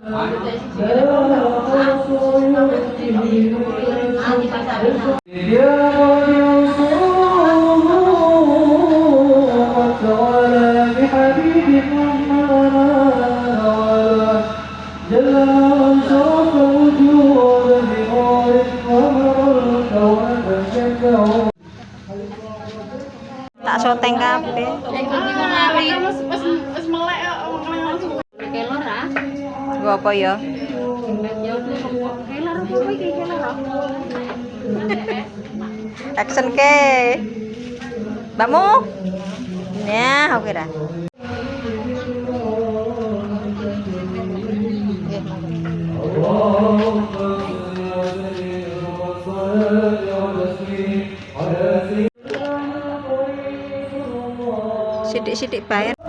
Tak soteng kabeh. Gua apa ya? Action ke. Mbakmu? Nah, oke dah. Sidik-sidik bayar.